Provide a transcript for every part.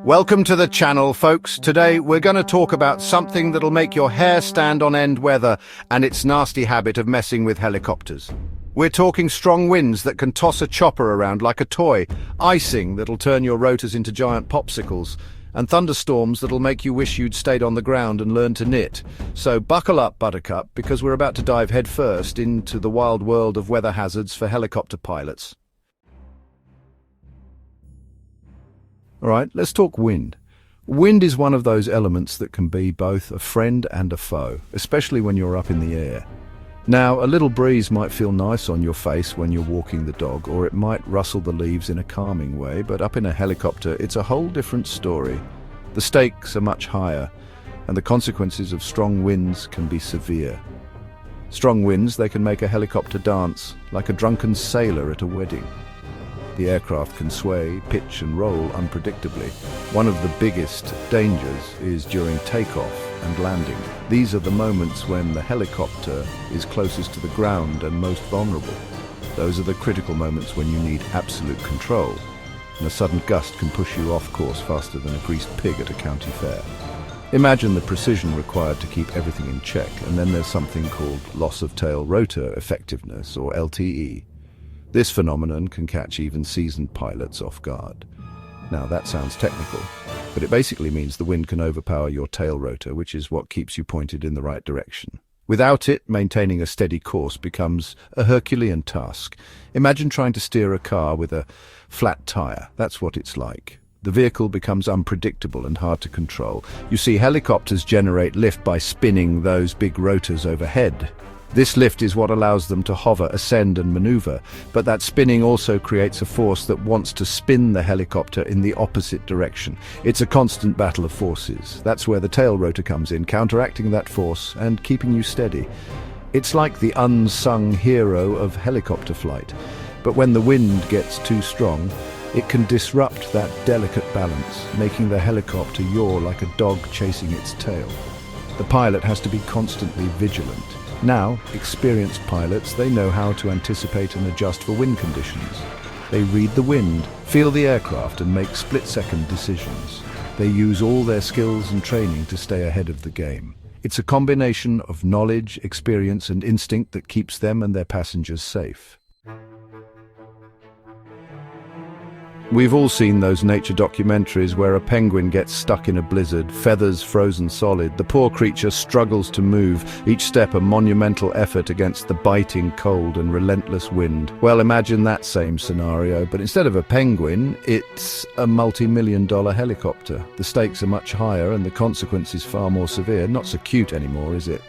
Welcome to the channel, folks. Today we're going to talk about something that'll make your hair stand on end weather and its nasty habit of messing with helicopters. We're talking strong winds that can toss a chopper around like a toy, icing that'll turn your rotors into giant popsicles, and thunderstorms that'll make you wish you'd stayed on the ground and learned to knit. So buckle up, Buttercup, because we're about to dive headfirst into the wild world of weather hazards for helicopter pilots. All right, let's talk wind. Wind is one of those elements that can be both a friend and a foe, especially when you're up in the air. Now, a little breeze might feel nice on your face when you're walking the dog, or it might rustle the leaves in a calming way, but up in a helicopter, it's a whole different story. The stakes are much higher, and the consequences of strong winds can be severe. Strong winds, they can make a helicopter dance, like a drunken sailor at a wedding. The aircraft can sway, pitch and roll unpredictably. One of the biggest dangers is during takeoff and landing. These are the moments when the helicopter is closest to the ground and most vulnerable. Those are the critical moments when you need absolute control, and a sudden gust can push you off course faster than a greased pig at a county fair. Imagine the precision required to keep everything in check, and then there's something called loss of tail rotor effectiveness, or LTE. This phenomenon can catch even seasoned pilots off guard. Now that sounds technical, but it basically means the wind can overpower your tail rotor, which is what keeps you pointed in the right direction. Without it, maintaining a steady course becomes a Herculean task. Imagine trying to steer a car with a flat tire. That's what it's like. The vehicle becomes unpredictable and hard to control. You see, helicopters generate lift by spinning those big rotors overhead. This lift is what allows them to hover, ascend and maneuver, but that spinning also creates a force that wants to spin the helicopter in the opposite direction. It's a constant battle of forces. That's where the tail rotor comes in, counteracting that force and keeping you steady. It's like the unsung hero of helicopter flight, but when the wind gets too strong, it can disrupt that delicate balance, making the helicopter yaw like a dog chasing its tail. The pilot has to be constantly vigilant. Now, experienced pilots, they know how to anticipate and adjust for wind conditions. They read the wind, feel the aircraft and make split-second decisions. They use all their skills and training to stay ahead of the game. It's a combination of knowledge, experience and instinct that keeps them and their passengers safe. We've all seen those nature documentaries where a penguin gets stuck in a blizzard, feathers frozen solid. The poor creature struggles to move, each step a monumental effort against the biting cold and relentless wind. Well, imagine that same scenario, but instead of a penguin, it's a multi-million-dollar helicopter. The stakes are much higher and the consequences far more severe. Not so cute anymore, is it?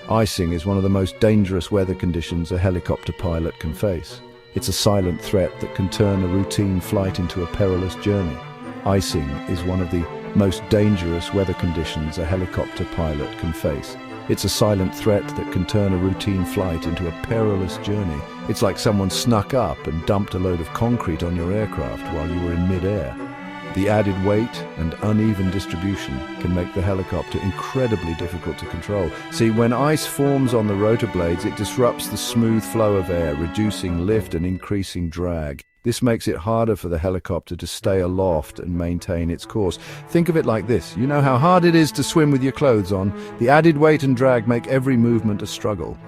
Icing is one of the most dangerous weather conditions a helicopter pilot can face. It's a silent threat that can turn a routine flight into a perilous journey. Icing is one of the most dangerous weather conditions a helicopter pilot can face. It's a silent threat that can turn a routine flight into a perilous journey. It's like someone snuck up and dumped a load of concrete on your aircraft while you were in mid-air. The added weight and uneven distribution can make the helicopter incredibly difficult to control. See, when ice forms on the rotor blades, it disrupts the smooth flow of air, reducing lift and increasing drag. This makes it harder for the helicopter to stay aloft and maintain its course. Think of it like this. You know how hard it is to swim with your clothes on? The added weight and drag make every movement a struggle.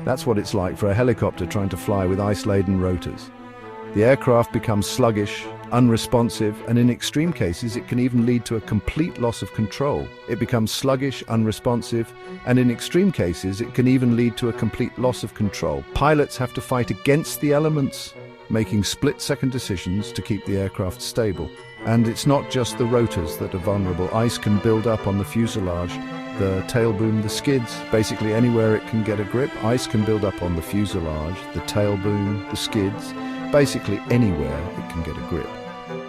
That's what it's like for a helicopter trying to fly with ice-laden rotors. The aircraft becomes sluggish, unresponsive, and in extreme cases it can even lead to a complete loss of control. It becomes sluggish, unresponsive, and in extreme cases it can even lead to a complete loss of control. Pilots have to fight against the elements, making split-second decisions to keep the aircraft stable. And it's not just the rotors that are vulnerable. Ice can build up on the fuselage, the tail boom, the skids, basically anywhere it can get a grip. Ice can build up on the fuselage, the tail boom, the skids, basically anywhere it can get a grip.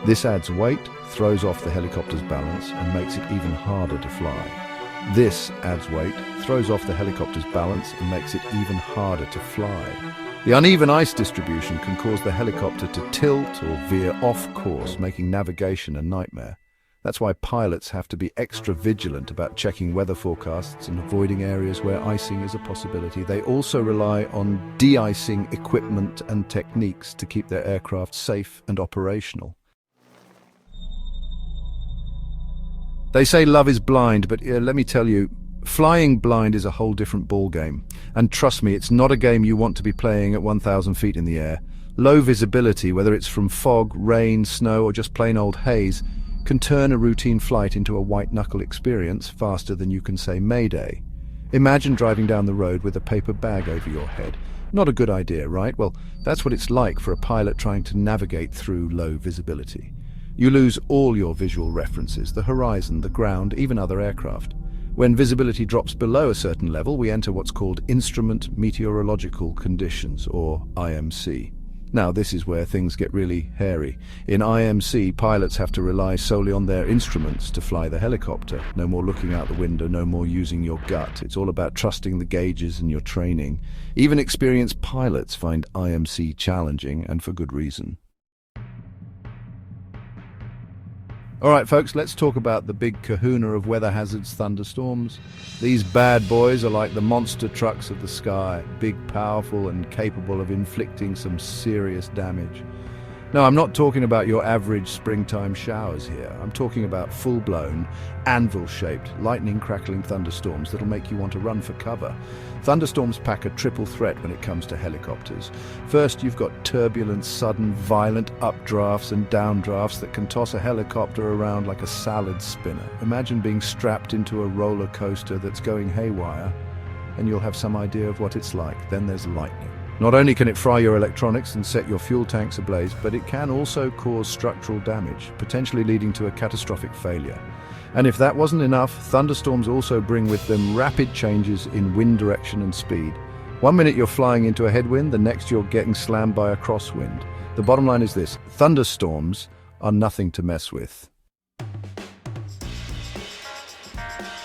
This adds weight, throws off the helicopter's balance and makes it even harder to fly. This adds weight, throws off the helicopter's balance and makes it even harder to fly. The uneven ice distribution can cause the helicopter to tilt or veer off course, making navigation a nightmare. That's why pilots have to be extra vigilant about checking weather forecasts and avoiding areas where icing is a possibility. They also rely on de-icing equipment and techniques to keep their aircraft safe and operational. They say love is blind, but let me tell you, flying blind is a whole different ballgame. And trust me, it's not a game you want to be playing at 1,000 feet in the air. Low visibility, whether it's from fog, rain, snow, or just plain old haze, can turn a routine flight into a white-knuckle experience faster than you can say Mayday. Imagine driving down the road with a paper bag over your head. Not a good idea, right? Well, that's what it's like for a pilot trying to navigate through low visibility. You lose all your visual references, the horizon, the ground, even other aircraft. When visibility drops below a certain level, we enter what's called Instrument Meteorological Conditions, or IMC. Now, this is where things get really hairy. In IMC, pilots have to rely solely on their instruments to fly the helicopter. No more looking out the window, no more using your gut. It's all about trusting the gauges and your training. Even experienced pilots find IMC challenging, and for good reason. All right, folks, let's talk about the big kahuna of weather hazards, thunderstorms. These bad boys are like the monster trucks of the sky, big, powerful, and capable of inflicting some serious damage. No, I'm not talking about your average springtime showers here. I'm talking about full-blown, anvil-shaped, lightning-crackling thunderstorms that'll make you want to run for cover. Thunderstorms pack a triple threat when it comes to helicopters. First, you've got turbulence, sudden, violent updrafts and downdrafts that can toss a helicopter around like a salad spinner. Imagine being strapped into a roller coaster that's going haywire, and you'll have some idea of what it's like. Then there's lightning. Not only can it fry your electronics and set your fuel tanks ablaze, but it can also cause structural damage, potentially leading to a catastrophic failure. And if that wasn't enough, thunderstorms also bring with them rapid changes in wind direction and speed. One minute you're flying into a headwind, the next you're getting slammed by a crosswind. The bottom line is this: thunderstorms are nothing to mess with.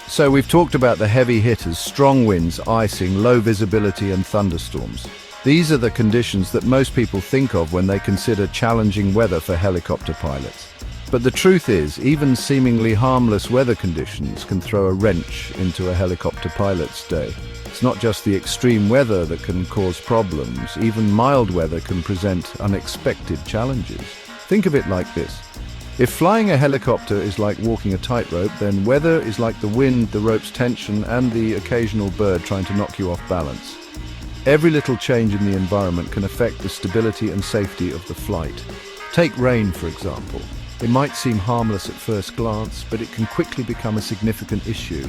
So we've talked about the heavy hitters, strong winds, icing, low visibility, and thunderstorms. These are the conditions that most people think of when they consider challenging weather for helicopter pilots. But the truth is, even seemingly harmless weather conditions can throw a wrench into a helicopter pilot's day. It's not just the extreme weather that can cause problems. Even mild weather can present unexpected challenges. Think of it like this. If flying a helicopter is like walking a tightrope, then weather is like the wind, the rope's tension, and the occasional bird trying to knock you off balance. Every little change in the environment can affect the stability and safety of the flight. Take rain, for example. It might seem harmless at first glance, but it can quickly become a significant issue.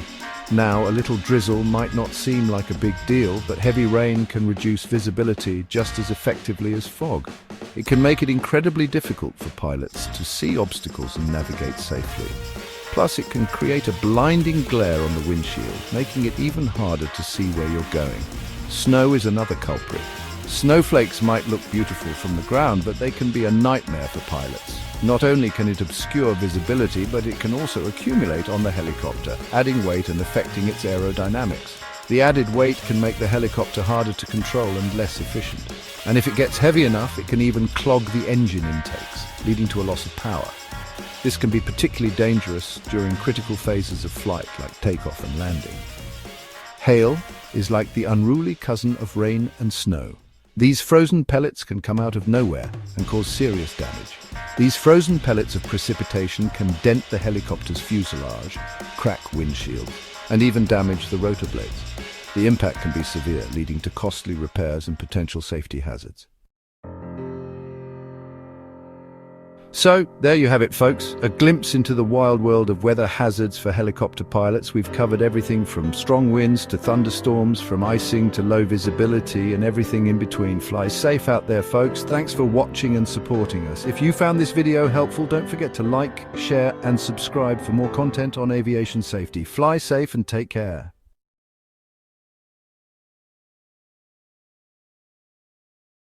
Now, a little drizzle might not seem like a big deal, but heavy rain can reduce visibility just as effectively as fog. It can make it incredibly difficult for pilots to see obstacles and navigate safely. Plus, it can create a blinding glare on the windshield, making it even harder to see where you're going. Snow is another culprit. Snowflakes might look beautiful from the ground, but they can be a nightmare for pilots. Not only can it obscure visibility, but it can also accumulate on the helicopter, adding weight and affecting its aerodynamics. The added weight can make the helicopter harder to control and less efficient. And if it gets heavy enough, it can even clog the engine intakes, leading to a loss of power. This can be particularly dangerous during critical phases of flight, like takeoff and landing. Hail is like the unruly cousin of rain and snow. These frozen pellets can come out of nowhere and cause serious damage. These frozen pellets of precipitation can dent the helicopter's fuselage, crack windshields, and even damage the rotor blades. The impact can be severe, leading to costly repairs and potential safety hazards. So, there you have it, folks. A glimpse into the wild world of weather hazards for helicopter pilots. We've covered everything from strong winds to thunderstorms, from icing to low visibility, and everything in between. Fly safe out there, folks. Thanks for watching and supporting us. If you found this video helpful, don't forget to like, share, and subscribe for more content on aviation safety. Fly safe and take care.